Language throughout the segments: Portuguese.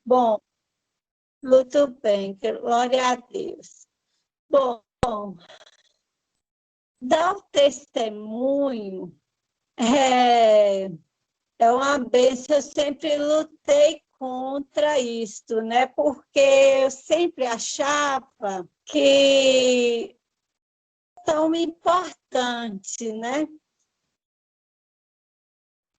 Bom, muito bem, glória a Deus. Bom, dar o testemunho é, é uma bênção, eu sempre lutei contra isso, né? Porque eu sempre achava que é tão importante, né?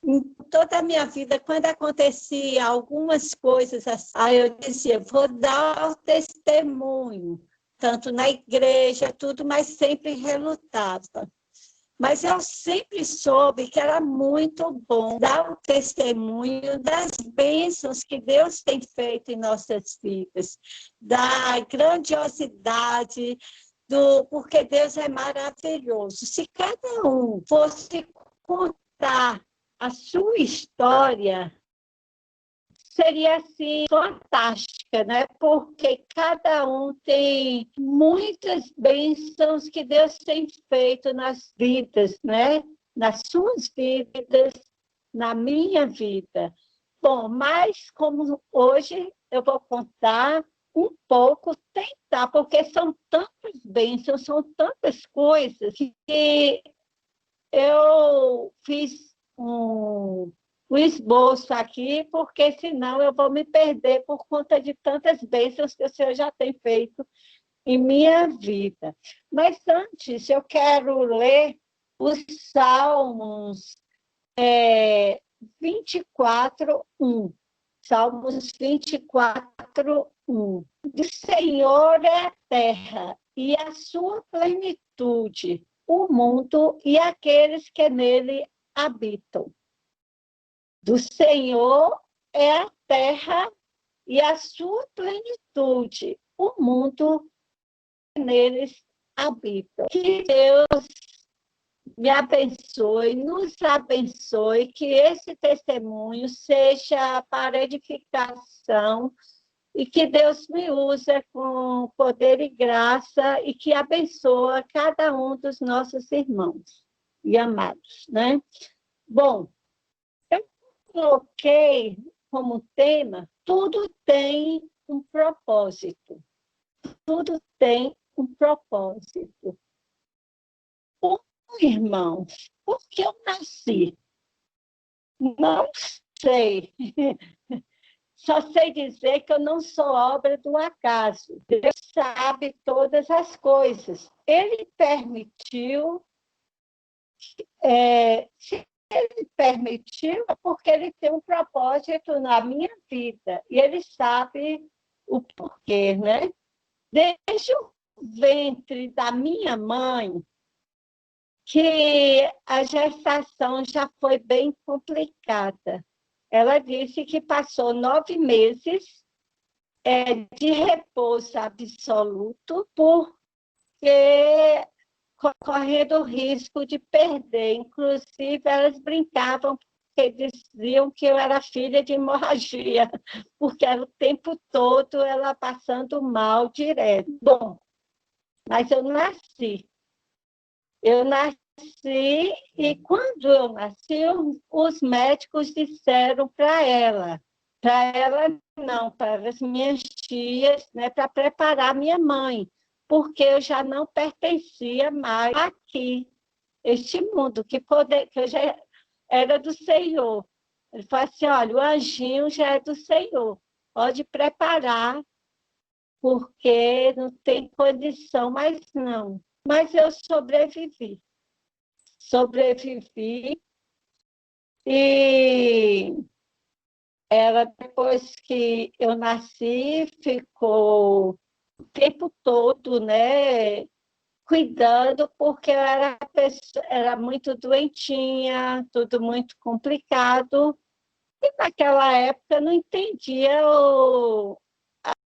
Em toda a minha vida, quando acontecia algumas coisas assim, aí eu dizia, vou dar o testemunho, tanto na igreja, tudo, mas sempre relutava. Mas eu sempre soube que era muito bom dar o testemunho das bênçãos que Deus tem feito em nossas vidas, da grandiosidade, porque Deus é maravilhoso. Se cada um fosse contar a sua história, seria assim fantástica, né? Porque cada um tem muitas bênçãos que Deus tem feito nas vidas, né? Nas suas vidas, na minha vida. Bom, mas como hoje eu vou contar um pouco, tentar, porque são tantas bênçãos, são tantas coisas que eu fiz um esboço aqui, porque senão eu vou me perder por conta de tantas bênçãos que o Senhor já tem feito em minha vida. Mas antes, eu quero ler os Salmos 24:1. Salmos 24:1. Do Senhor é a terra e a sua plenitude, o mundo e aqueles que nele habitam. Do Senhor é a terra e a sua plenitude, o mundo que neles habitam. Que Deus me abençoe, nos abençoe, que esse testemunho seja para edificação e que Deus me use com poder e graça e que abençoe cada um dos nossos irmãos e amados, né? Bom, eu coloquei como tema, tudo tem um propósito. Tudo tem um propósito. Irmãos, por que eu nasci? Não sei. Só sei dizer que eu não sou obra do acaso. Deus sabe todas as coisas. Ele permitiu, se ele permitiu, é porque ele tem um propósito na minha vida. E ele sabe o porquê, né? Desde o ventre da minha mãe, que a gestação já foi bem complicada. Ela disse que passou 9 meses de repouso absoluto, porque correndo o risco de perder. Inclusive, elas brincavam, porque diziam que eu era filha de hemorragia, porque era o tempo todo ela passando mal direto. Bom, mas eu nasci. Eu nasci e quando eu nasci, os médicos disseram para ela não, para as minhas tias, né, para preparar minha mãe, porque eu já não pertencia mais aqui, este mundo, que eu já era do Senhor. Ele falou assim, olha, o anjinho já é do Senhor, pode preparar, porque não tem condição mais não. Mas eu sobrevivi e ela, depois que eu nasci, ficou o tempo todo, né, cuidando, porque eu era muito doentinha, tudo muito complicado, e naquela época eu não entendia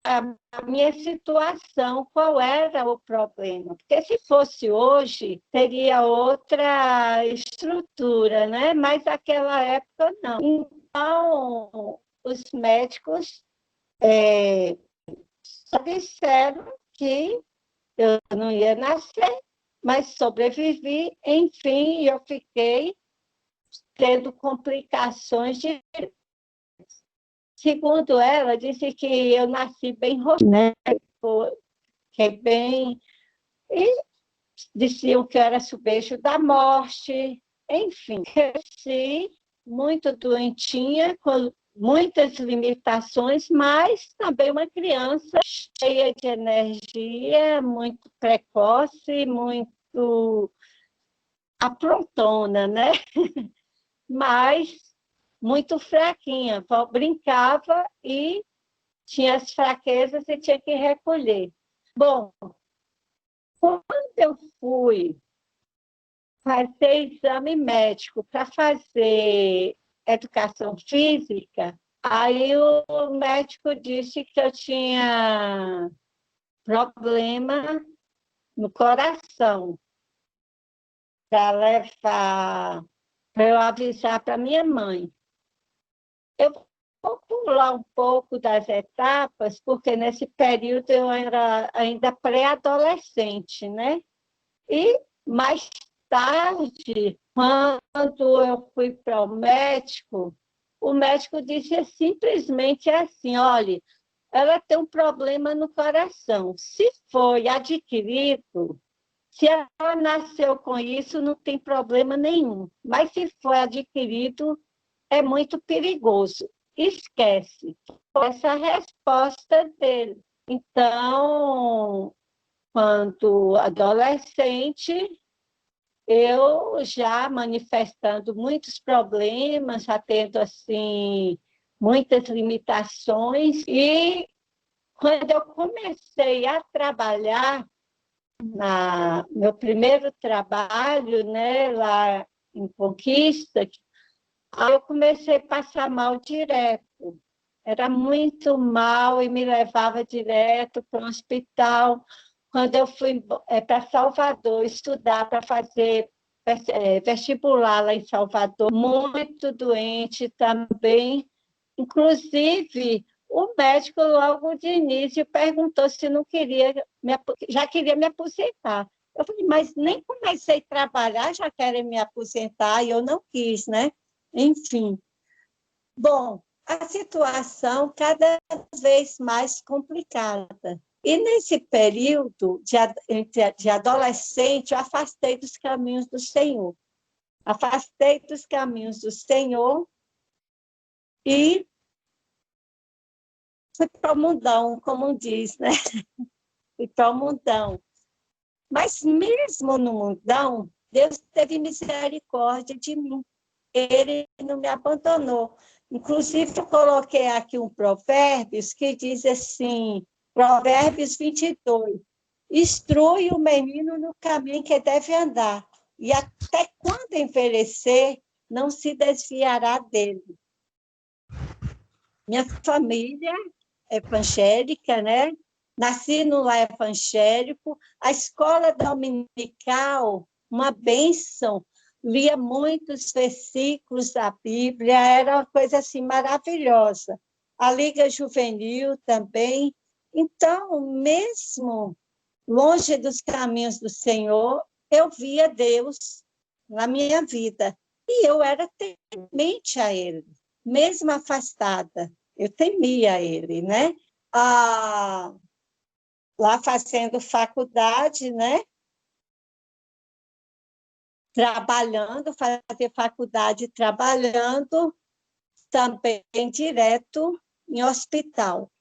a minha situação, qual era o problema. Porque se fosse hoje, teria outra estrutura, né? Mas naquela época não. Então, os médicos só disseram que eu não ia nascer, mas sobrevivi, enfim, eu fiquei tendo complicações de Segundo ela, disse que eu nasci bem robusta, né? Que bem... E diziam que eu era subejo da morte. Enfim, cresci muito doentinha, com muitas limitações, mas também uma criança cheia de energia, muito precoce, muito aprontona, né? Mas muito fraquinha. Brincava e tinha as fraquezas e tinha que recolher. Bom, quando eu fui fazer exame médico para fazer educação física, aí o médico disse que eu tinha problema no coração, para levar, para eu avisar para minha mãe. Eu vou pular um pouco das etapas, porque nesse período eu era ainda pré-adolescente, né? E mais tarde, quando eu fui para o médico disse simplesmente assim: olha, ela tem um problema no coração. Se foi adquirido, se ela nasceu com isso, não tem problema nenhum. Mas se foi adquirido, é muito perigoso. Esquece. Essa é a resposta dele. Então, quando adolescente, eu já manifestando muitos problemas, já tendo assim muitas limitações, e quando eu comecei a trabalhar meu primeiro trabalho, né, lá em Conquista, aí eu comecei a passar mal direto. Era muito mal e me levava direto para o hospital. Quando eu fui para Salvador estudar para fazer vestibular lá em Salvador, muito doente também. Inclusive, o médico, logo de início, perguntou se não queria, já queria me aposentar. Eu falei, mas nem comecei a trabalhar, já querem me aposentar, e eu não quis, né? Enfim. Bom, a situação cada vez mais complicada. E nesse período de adolescente, eu afastei dos caminhos do Senhor. Afastei dos caminhos do Senhor e fui para o mundão, como diz, né? Fui para o mundão. Mas mesmo no mundão, Deus teve misericórdia de mim. Ele não me abandonou. Inclusive, eu coloquei aqui um provérbios que diz assim, Provérbios 22, instrui o menino no caminho que deve andar, e até quando envelhecer, não se desviará dele. Minha família é evangélica, né? Nasci no lar evangélico, a escola dominical, uma bênção, lia muitos versículos da Bíblia, era uma coisa assim maravilhosa. A Liga Juvenil também. Então, mesmo longe dos caminhos do Senhor, eu via Deus na minha vida. E eu era temente a Ele, mesmo afastada. Eu temia Ele, né? Ah, lá fazendo faculdade, né? Trabalhando, fazer faculdade trabalhando, também direto em hospital.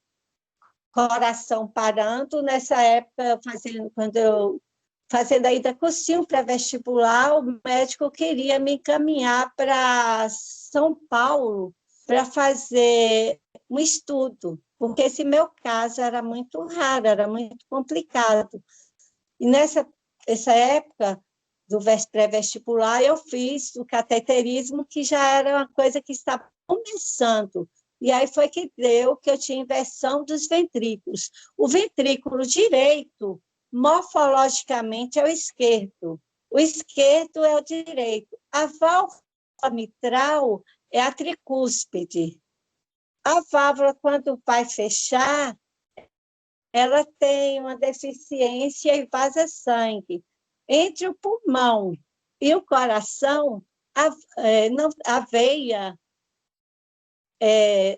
Coração parando, nessa época, fazendo ainda cursinho pré-vestibular, o médico queria me encaminhar para São Paulo para fazer um estudo, porque esse meu caso era muito raro, era muito complicado. E essa época do pré-vestibular, eu fiz o cateterismo, que já era uma coisa que estava começando. E aí foi que deu que eu tinha inversão dos ventrículos. O ventrículo direito, morfologicamente, é o esquerdo. O esquerdo é o direito. A válvula mitral é a tricúspide. A válvula, quando vai fechar, ela tem uma deficiência e vaza sangue. Entre o pulmão e o coração, a veia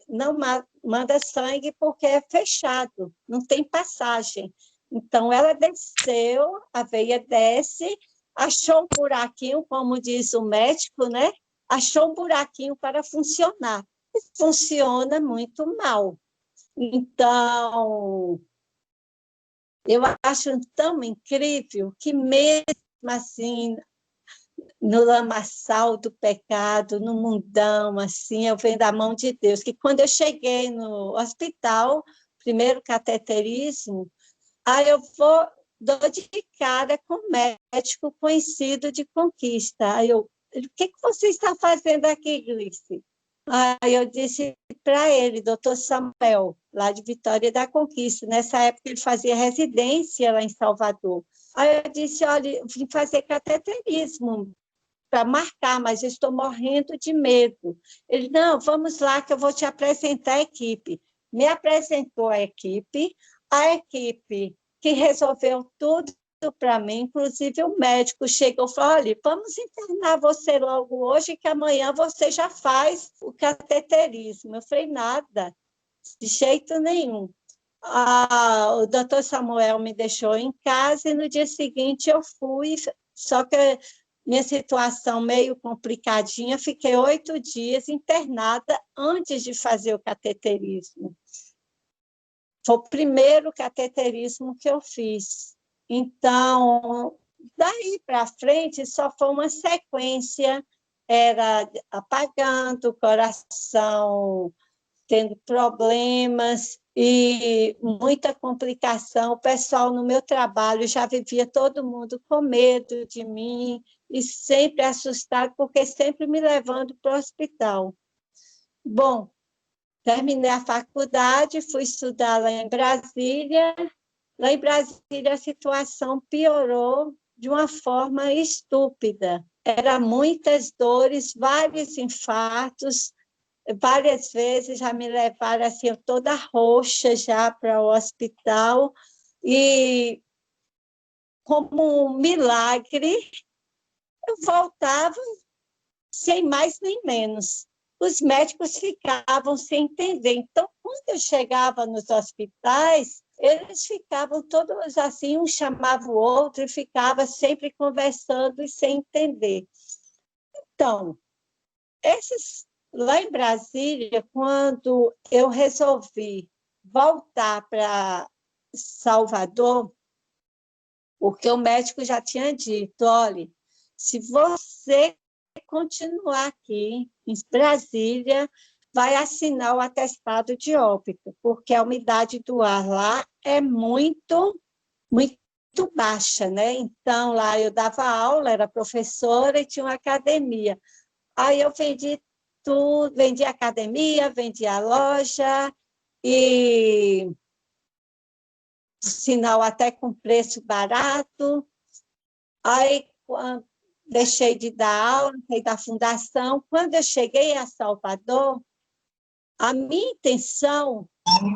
não manda sangue porque é fechado, não tem passagem. Então, ela desceu, a veia desce, achou um buraquinho, como diz o médico, né? Achou um buraquinho para funcionar. E funciona muito mal. Então, eu acho tão incrível que mesmo assim, no lamaçal do pecado, no mundão, assim, eu venho da mão de Deus, que quando eu cheguei no hospital, primeiro cateterismo, aí eu dou de cara com um médico conhecido de Conquista. Aí o que você está fazendo aqui, Glice? Aí eu disse para ele, doutor Samuel, lá de Vitória da Conquista. Nessa época ele fazia residência lá em Salvador. Aí eu disse, olha, eu vim fazer cateterismo para marcar, mas eu estou morrendo de medo. Ele, não, vamos lá que eu vou te apresentar a equipe. Me apresentou a equipe que resolveu tudo para mim, inclusive o médico chegou e falou, olha, vamos internar você logo hoje, que amanhã você já faz o cateterismo. Eu falei, nada, de jeito nenhum. O doutor Samuel me deixou em casa e no dia seguinte eu fui, só que minha situação meio complicadinha, fiquei 8 dias internada antes de fazer o cateterismo. Foi o primeiro cateterismo que eu fiz. Então, daí para frente, só foi uma sequência, era apagando, o coração tendo problemas e muita complicação. O pessoal no meu trabalho já vivia todo mundo com medo de mim e sempre assustado, porque sempre me levando para o hospital. Bom, terminei a faculdade, fui estudar lá em Brasília. Lá em Brasília, a situação piorou de uma forma estúpida. Eram muitas dores, vários infartos, várias vezes já me levaram assim, toda roxa já para o hospital, e como um milagre, eu voltava sem mais nem menos. Os médicos ficavam sem entender. Então, quando eu chegava nos hospitais, eles ficavam todos assim, um chamava o outro e ficava sempre conversando e sem entender. Então, lá em Brasília, quando eu resolvi voltar para Salvador, porque o médico já tinha dito, olha, se você continuar aqui em Brasília, vai assinar o atestado de óbito, porque a umidade do ar lá é muito, muito baixa, né? Então, lá eu dava aula, era professora e tinha uma academia. Aí eu vendi tudo, vendi a academia, vendi a loja, e sinal até com preço barato. Aí, quando deixei de dar aula, deixei da fundação. Quando eu cheguei a Salvador, a minha intenção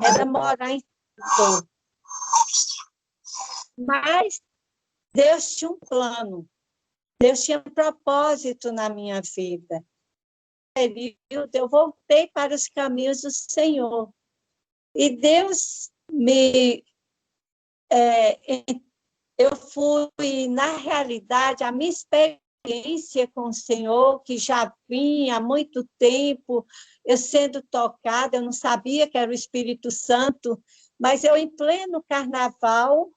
era morar em Salvador. Mas Deus tinha um plano, Deus tinha um propósito na minha vida. Período, eu voltei para os caminhos do Senhor. E Deus eu fui, na realidade, a minha experiência com o Senhor, que já vinha há muito tempo, eu sendo tocada, eu não sabia que era o Espírito Santo, mas eu, em pleno carnaval,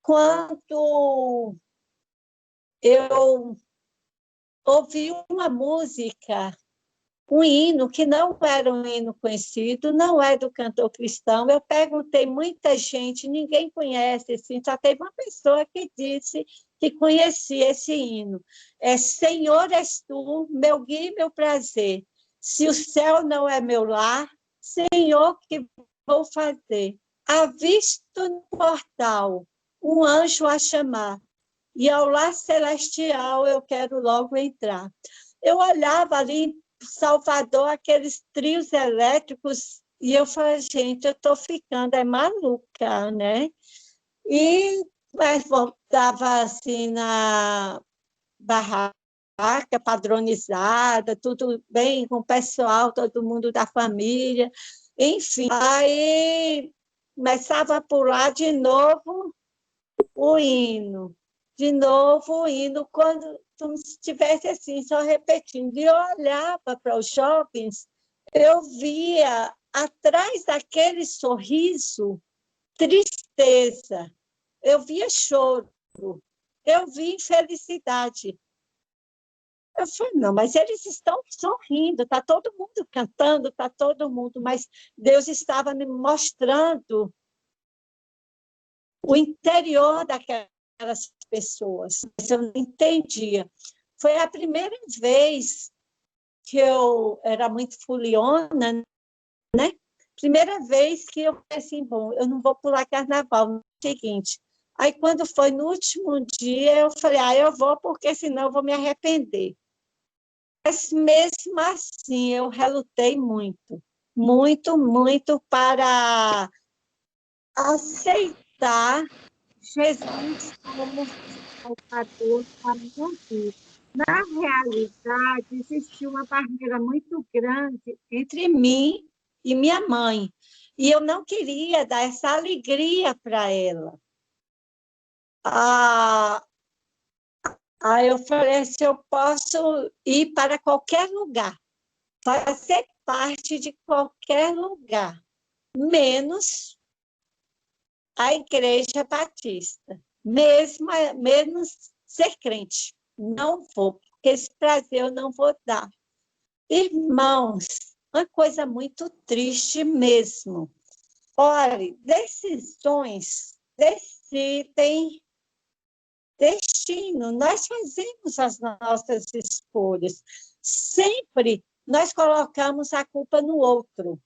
quando eu ouvi uma música, um hino que não era um hino conhecido, não é do cantor cristão. Eu perguntei muita gente, ninguém conhece, assim, só teve uma pessoa que disse que conhecia esse hino. É Senhor és tu, meu guia e meu prazer. Se o céu não é meu lar, Senhor, que vou fazer? Avisto no portal um anjo a chamar, e ao lar celestial eu quero logo entrar. Eu olhava ali Salvador, aqueles trios elétricos, e eu falei, gente, eu estou ficando maluca, né? Mas voltava assim na barraca, barraca padronizada, tudo bem com o pessoal, todo mundo da família, enfim. Aí começava a pular de novo o hino, de novo o hino, quando como se estivesse assim, só repetindo. E eu olhava para os jovens, eu via atrás daquele sorriso tristeza, eu via choro, eu via infelicidade. Eu falei, não, mas eles estão sorrindo, está todo mundo cantando, está todo mundo, mas Deus estava me mostrando o interior daquelas pessoas, mas eu não entendia. Foi a primeira vez que eu era muito fuliona, né? Primeira vez que eu falei assim, bom, eu não vou pular carnaval no seguinte. Aí, quando foi no último dia, eu falei, eu vou, porque senão eu vou me arrepender. Mas, mesmo assim, eu relutei muito, muito, muito para aceitar Jesus como Salvador da minha vida. Na realidade, existia uma barreira muito grande entre mim e minha mãe. E eu não queria dar essa alegria para ela. Ah, aí eu falei, se eu posso ir para qualquer lugar, fazer parte de qualquer lugar, menos a Igreja Batista, mesmo ser crente. Não vou, porque esse prazer eu não vou dar. Irmãos, uma coisa muito triste mesmo. Olha, decisões decidem destino. Nós fazemos as nossas escolhas. Sempre nós colocamos a culpa no outro.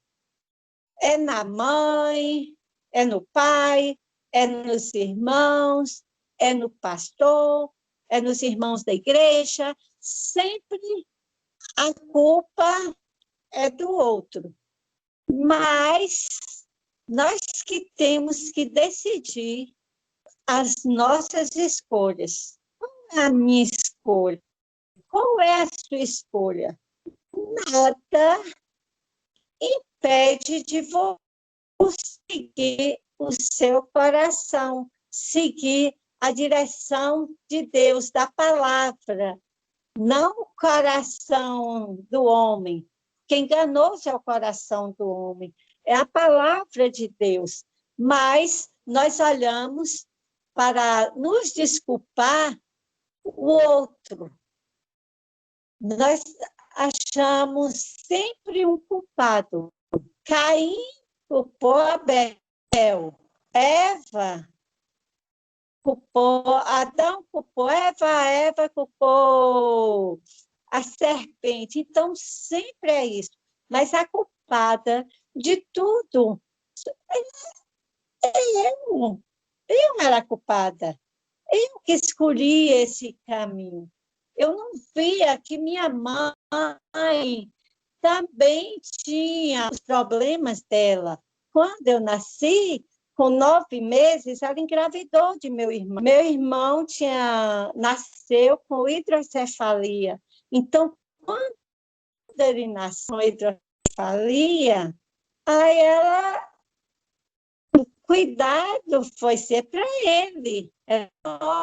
É na mãe, é no pai, é nos irmãos, é no pastor, é nos irmãos da igreja. Sempre a culpa é do outro. Mas nós que temos que decidir as nossas escolhas. Qual é a minha escolha? Qual é a sua escolha? Nada impede de você seguir o seu coração, seguir a direção de Deus, da palavra, não o coração do homem. Quem enganoso é o coração do homem, é a palavra de Deus. Mas nós olhamos para nos desculpar o outro. Nós achamos sempre um culpado. Caim culpou Abel, Eva culpou, Adão culpou Eva culpou a serpente. Então, sempre é isso. Mas a culpada de tudo é eu. Eu era culpada. Eu que escolhi esse caminho. Eu não via que minha mãe também tinha os problemas dela. Quando eu nasci, com 9 meses, ela engravidou de meu irmão. Meu irmão nasceu com hidrocefalia. Então, quando ele nasceu com hidrocefalia, aí ela, o cuidado foi ser para ele. É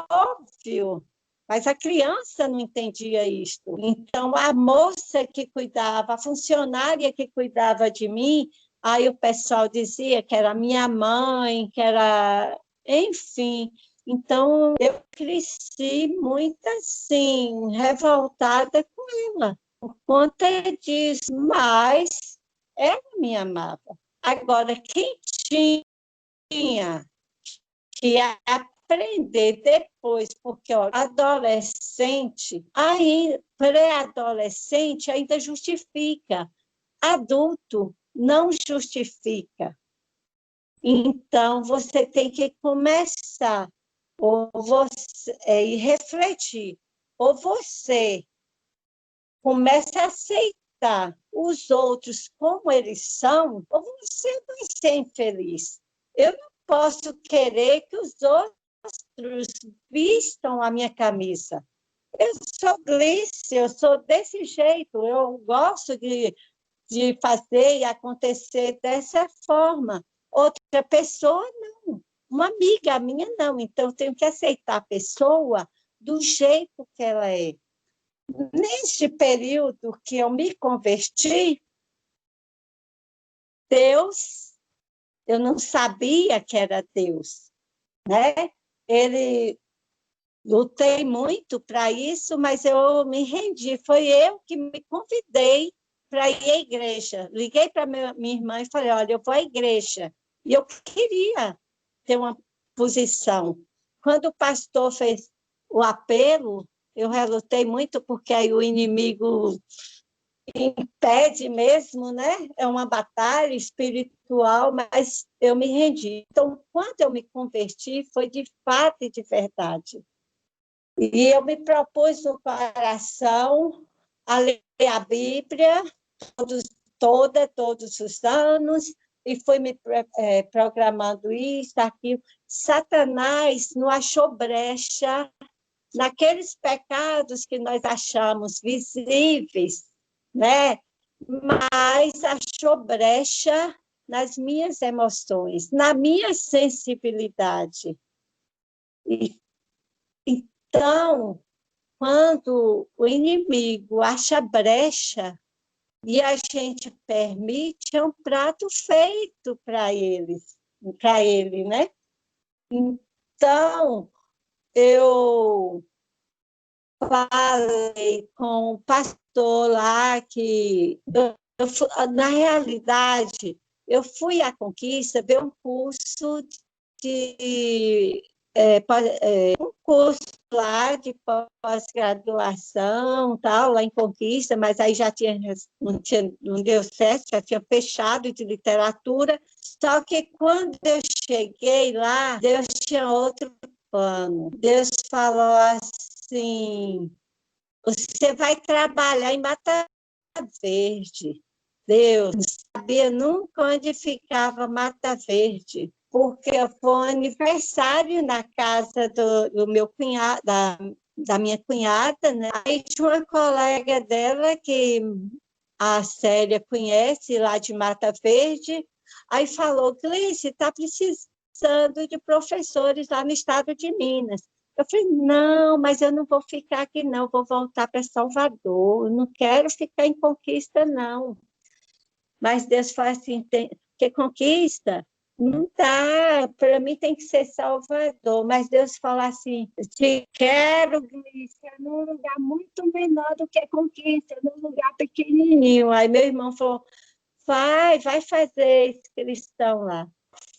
óbvio. Mas a criança não entendia isso. Então, a moça que cuidava, a funcionária que cuidava de mim, aí o pessoal dizia que era minha mãe, que era... Enfim, então eu cresci muito assim, revoltada com ela, por conta disso, mas ela me amava. Agora, quem tinha que aprender depois, porque ó, adolescente, aí pré-adolescente ainda justifica, adulto não justifica. Então, você tem que começar ou você, e refletir, ou você começa a aceitar os outros como eles são, ou você vai ser infeliz. Eu não posso querer que os outros vistam a minha camisa. Eu sou Gleice, eu sou desse jeito, eu gosto de fazer e acontecer dessa forma. Outra pessoa, não. Uma amiga minha, não. Então, eu tenho que aceitar a pessoa do jeito que ela é. Neste período que eu me converti, Deus, eu não sabia que era Deus, né? Ele lutei muito para isso, mas eu me rendi. Foi eu que me convidei para ir à igreja. Liguei para minha irmã e falei: olha, eu vou à igreja. E eu queria ter uma posição. Quando o pastor fez o apelo, eu relutei muito, porque aí o inimigo impede mesmo, né? É uma batalha espiritual, mas eu me rendi. Então, quando eu me converti, foi de fato e de verdade. E eu me propus no coração a ler a Bíblia todos os anos, e fui me programando isso, aquilo. Satanás não achou brecha naqueles pecados que nós achamos visíveis, né? Mas achou brecha nas minhas emoções, na minha sensibilidade. E, então, quando o inimigo acha brecha e a gente permite, é um prato feito para ele, né? Então, eu falei com o pastor lá que na realidade eu fui à Conquista ver um curso de um curso lá de pós-graduação, tal, lá em Conquista, mas aí já tinha, não deu certo, já tinha fechado de literatura. Só que quando eu cheguei lá, Deus tinha outro plano. Deus falou assim: você vai trabalhar em Mata Verde. Deus, não sabia nunca onde ficava Mata Verde, porque foi um aniversário na casa do meu cunhado, da minha cunhada, né? Aí tinha uma colega dela que a Célia conhece, lá de Mata Verde, aí falou: Gleice, está precisando de professores lá no estado de Minas. Eu falei: não, mas eu não vou ficar aqui, não, vou voltar para Salvador, eu não quero ficar em Conquista, não. Mas Deus fala assim: que Conquista? Não dá, para mim tem que ser Salvador, mas Deus fala assim: te quero, Gleice, num lugar muito menor do que Conquista, num lugar pequenininho. Aí meu irmão falou: vai fazer inscrição lá.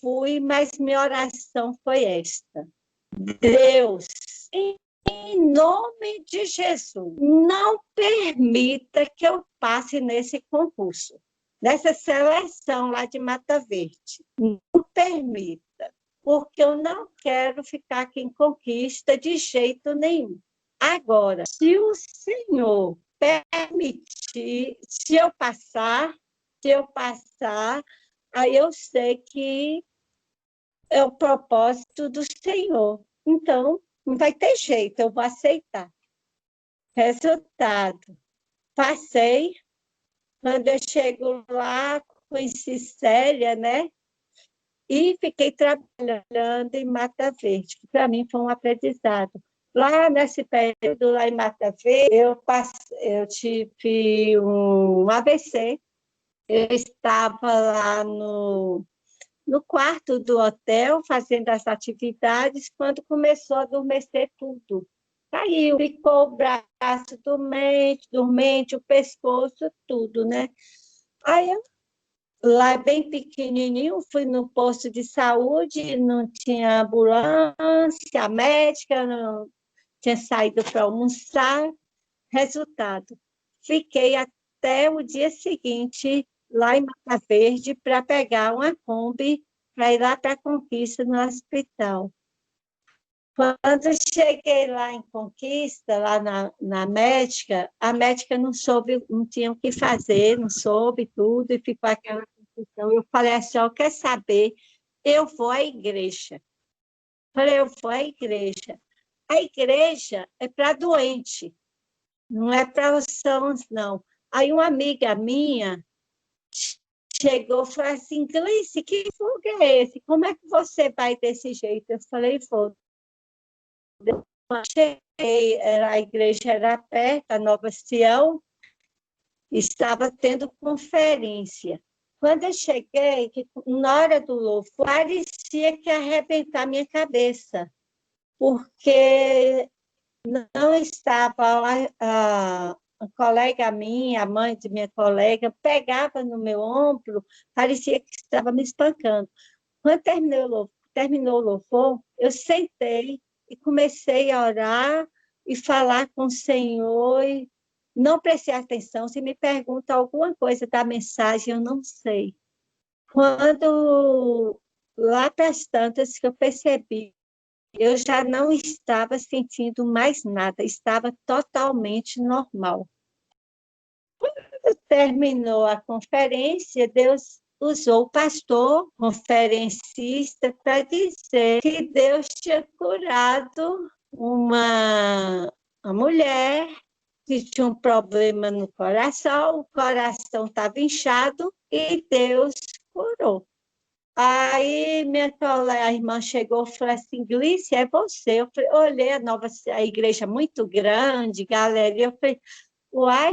Fui, mas minha oração foi esta: Deus, em nome de Jesus, não permita que eu passe nesse concurso, nessa seleção lá de Mata Verde. Não permita, porque eu não quero ficar aqui em Conquista de jeito nenhum. Agora, se o Senhor permitir, se eu passar, aí eu sei que é o propósito do Senhor. Então, não vai ter jeito, eu vou aceitar. Resultado, passei. Quando eu chego lá, conheci Célia, né? E fiquei trabalhando em Mata Verde, que para mim foi um aprendizado. Lá nesse período, lá em Mata Verde, eu tive um AVC. Eu estava lá no quarto do hotel, fazendo as atividades, quando começou a adormecer tudo. Caiu, ficou o braço dormente, o pescoço, tudo, né? Aí eu, lá é bem pequenininho, fui no posto de saúde, não tinha ambulância, a médica não tinha saído para almoçar. Resultado, fiquei até o dia seguinte lá em Mata Verde para pegar uma Kombi para ir lá para a Conquista, no hospital. Quando eu cheguei lá em Conquista, lá na médica, a médica não soube, não tinha o que fazer, não soube tudo, e ficou aquela confusão. Eu falei assim: ó, quer saber? Eu vou à igreja. Falei: eu vou à igreja. A igreja é para doente, não é para os sãos, não. Aí uma amiga minha chegou e falou assim, Gleice, que fogo é esse? Como é que você vai desse jeito? Eu falei, vou. Cheguei, a igreja era perto, a Nova Sião, estava tendo conferência. Quando eu cheguei, na hora do louvor, parecia que ia arrebentar minha cabeça, porque não estava lá, a colega minha, a mãe de minha colega, pegava no meu ombro, parecia que estava me espancando. Quando terminou o louvor, eu sentei e comecei a orar e falar com o Senhor. E não prestei atenção. Se me pergunta alguma coisa da mensagem, eu não sei. Quando, lá para as tantas, que eu percebi, eu já não estava sentindo mais nada, estava totalmente normal. Quando terminou a conferência, Deus usou o pastor, conferencista, para dizer que Deus tinha curado uma mulher que tinha um problema no coração, o coração estava inchado e Deus curou. Aí minha colega, a irmã chegou e falou assim, Glícia, é você? Olhei a igreja muito grande, galera, e eu falei, uai,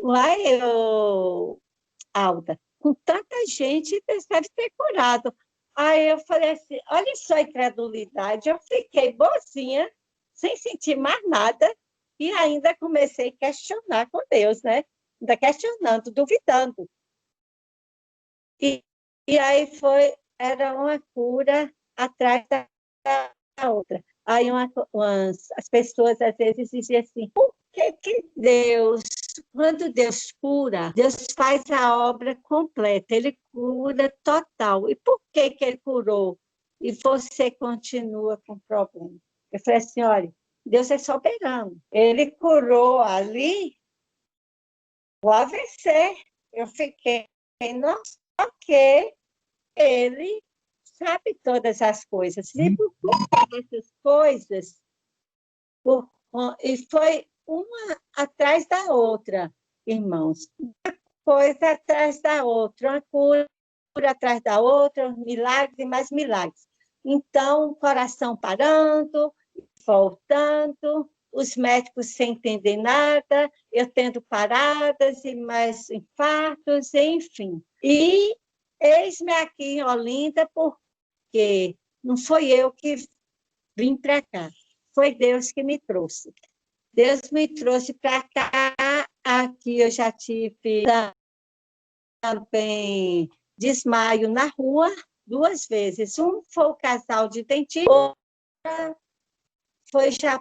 Alda, com tanta gente, Deus deve ter curado. Aí eu falei assim, olha só a incredulidade, eu fiquei boazinha, sem sentir mais nada, e ainda comecei a questionar com Deus, né? Ainda questionando, duvidando. E, e aí era uma cura atrás da outra. Aí as pessoas às vezes diziam assim, por que Deus, quando Deus cura, Deus faz a obra completa, Ele cura total. E por que Ele curou? E você continua com problema. Eu falei assim, olha, Deus é soberano. Ele curou ali o AVC. Eu fiquei, nossa, ok, ele sabe todas as coisas. E por conta dessas coisas, por, e foi uma atrás da outra, irmãos. Uma coisa atrás da outra, uma cura atrás da outra, milagres e mais milagres. Então, o coração parando, voltando, os médicos sem entender nada, eu tendo paradas e mais infartos, enfim. E eis-me aqui em Olinda, porque não foi eu que vim para cá, foi Deus que me trouxe. Deus me trouxe para cá, aqui eu já tive também desmaio na rua 2 vezes. Um foi o casal de dentista, outra foi já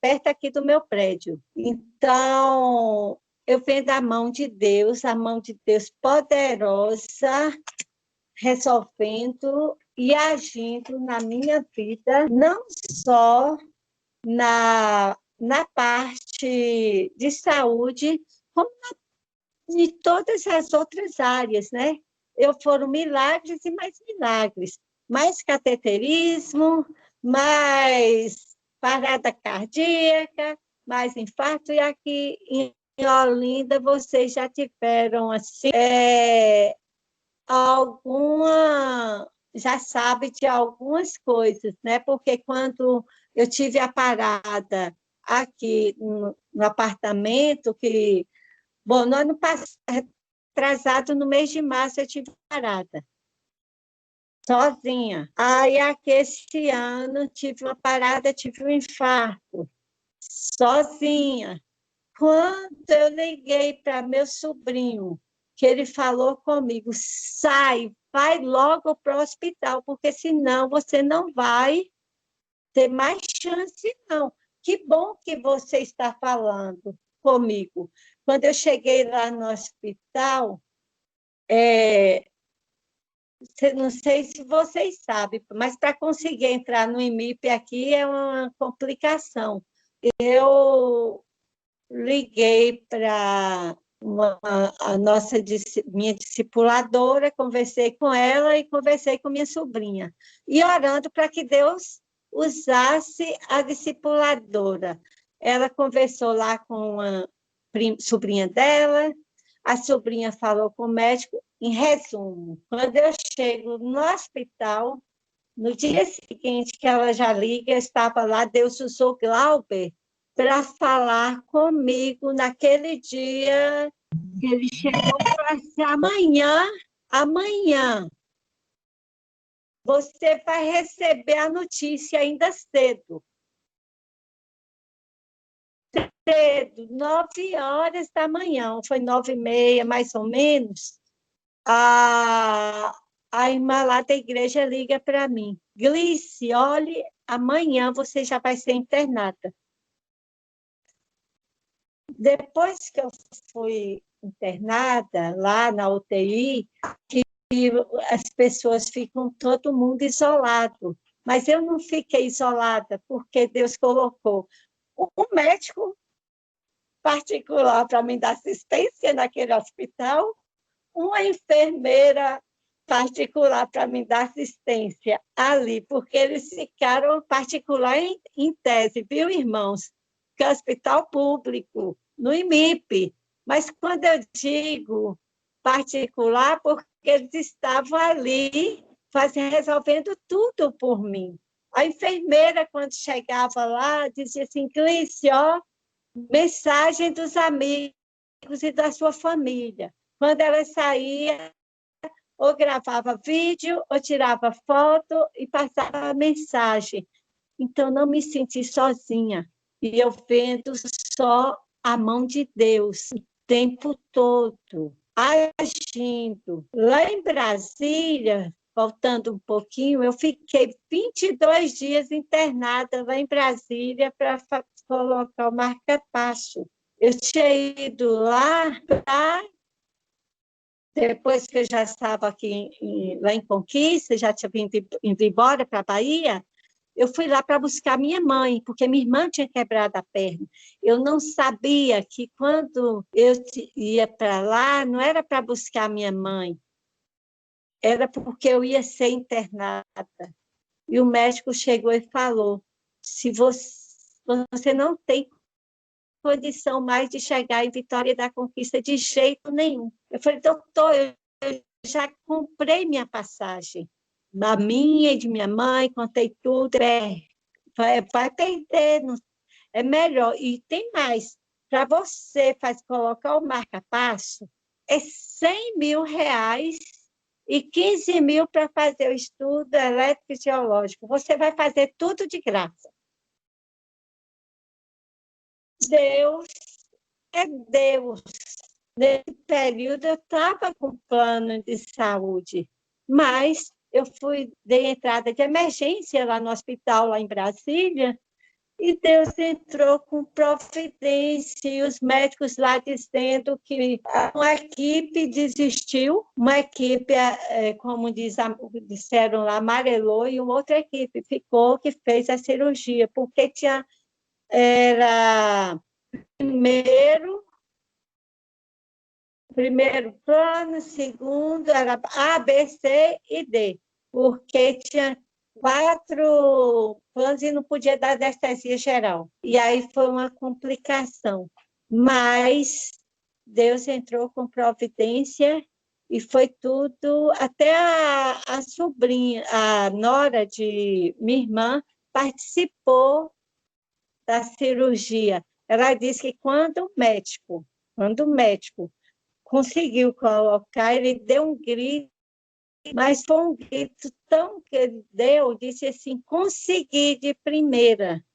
perto aqui do meu prédio. Então, eu venho da mão de Deus, a mão de Deus poderosa, resolvendo e agindo na minha vida, não só na parte de saúde, como em todas as outras áreas, né? Foram milagres e mais milagres. Mais cateterismo, mais parada cardíaca, mais infarto, e aqui em Olinda vocês já tiveram assim, já sabe de algumas coisas, né? Porque quando eu tive a parada aqui no apartamento, bom, no ano passado, atrasado, no mês de março, eu tive parada, sozinha. Aí, aqui, este ano, tive uma parada, tive um infarto, sozinha. Quando eu liguei para meu sobrinho, que ele falou comigo, sai, vai logo para o hospital, porque senão você não vai ter mais chance, não. Que bom que você está falando comigo. Quando eu cheguei lá no hospital, não sei se vocês sabem, mas para conseguir entrar no IMIP aqui é uma complicação. Eu liguei para minha discipuladora, conversei com ela e conversei com minha sobrinha. E orando para que Deus usasse a discipuladora. Ela conversou lá com a sobrinha dela, a sobrinha falou com o médico. Em resumo, quando eu chego no hospital, no dia seguinte que ela já liga, eu estava lá, Deus usou Glauber para falar comigo naquele dia que ele chegou e falou assim, amanhã, você vai receber a notícia ainda cedo. Cedo, 9 horas da manhã, foi 9h30, mais ou menos, a irmã lá da igreja liga para mim. Glice, olhe, amanhã você já vai ser internada. Depois que eu fui internada lá na UTI, que as pessoas ficam todo mundo isolado. Mas eu não fiquei isolada, porque Deus colocou um médico particular para me dar assistência naquele hospital, uma enfermeira particular para me dar assistência ali, porque eles ficaram particular em tese, viu, irmãos? Que é hospital público, no IMIP. Mas quando eu digo particular, porque eles estavam ali resolvendo tudo por mim. A enfermeira, quando chegava lá, dizia assim, Clícia, ó, mensagem dos amigos e da sua família. Quando ela saía, ou gravava vídeo, ou tirava foto e passava mensagem. Então, não me senti sozinha. E eu vendo só a mão de Deus o tempo todo, agindo. Lá em Brasília, voltando um pouquinho, eu fiquei 22 dias internada lá em Brasília para colocar o marca-passo. Eu tinha ido lá para depois que eu já estava aqui lá em Conquista, já tinha ido embora para a Bahia, eu fui lá para buscar minha mãe, porque minha irmã tinha quebrado a perna. Eu não sabia que quando eu ia para lá, não era para buscar minha mãe, era porque eu ia ser internada. E o médico chegou e falou, se você não tem condição mais de chegar em Vitória da Conquista de jeito nenhum. Eu falei, doutor, eu já comprei minha passagem, da minha e de minha mãe, contei tudo, vai perder, é melhor. E tem mais, para você colocar o marca-passo, é R$ 100.000 e 15 mil para fazer o estudo elétrico e geológico. Você vai fazer tudo de graça. Deus é Deus. Nesse período, eu estava com plano de saúde, mas eu dei entrada de emergência lá no hospital, lá em Brasília, e Deus entrou com providência, e os médicos lá dizendo que uma equipe desistiu, uma equipe, como disseram lá, amarelou, e uma outra equipe ficou, que fez a cirurgia, porque era primeiro plano, segundo, era A, B, C e D, porque tinha 4 planos e não podia dar anestesia geral. E aí foi uma complicação. Mas Deus entrou com providência e foi tudo, até a sobrinha, a nora de minha irmã, participou da cirurgia. Ela disse que quando o médico conseguiu colocar, ele deu um grito, mas foi um grito tão que ele deu, disse assim, consegui de primeira,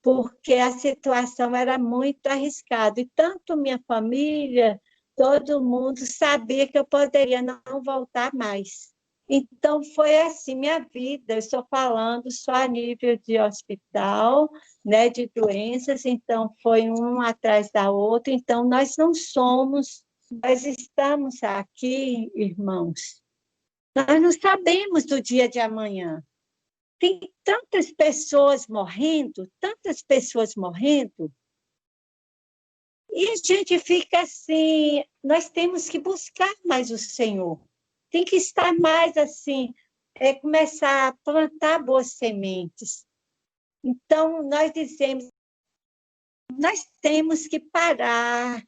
porque a situação era muito arriscada, e tanto minha família, todo mundo sabia que eu poderia não voltar mais. Então, foi assim minha vida, eu estou falando só a nível de hospital, né, de doenças, então foi um atrás da outra, então nós não somos, nós estamos aqui, irmãos, nós não sabemos do dia de amanhã. Tem tantas pessoas morrendo, e a gente fica assim, nós temos que buscar mais o Senhor. Tem que estar mais assim, começar a plantar boas sementes. Então, nós dizemos, nós temos que parar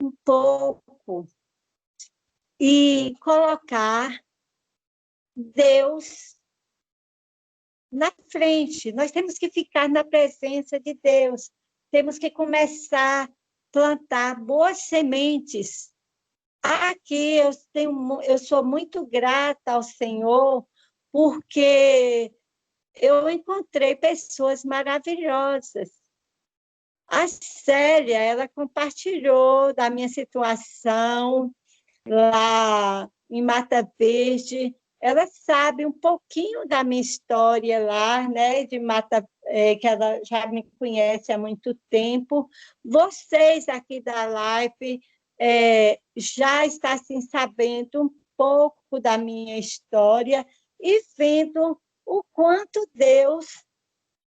um pouco e colocar Deus na frente. Nós temos que ficar na presença de Deus. Temos que começar a plantar boas sementes. Aqui eu sou muito grata ao Senhor, porque eu encontrei pessoas maravilhosas. A Célia, ela compartilhou da minha situação lá em Mata Verde. Ela sabe um pouquinho da minha história lá, né, de Mata, que ela já me conhece há muito tempo. Vocês aqui da live já estão assim, sabendo um pouco da minha história e vendo o quanto Deus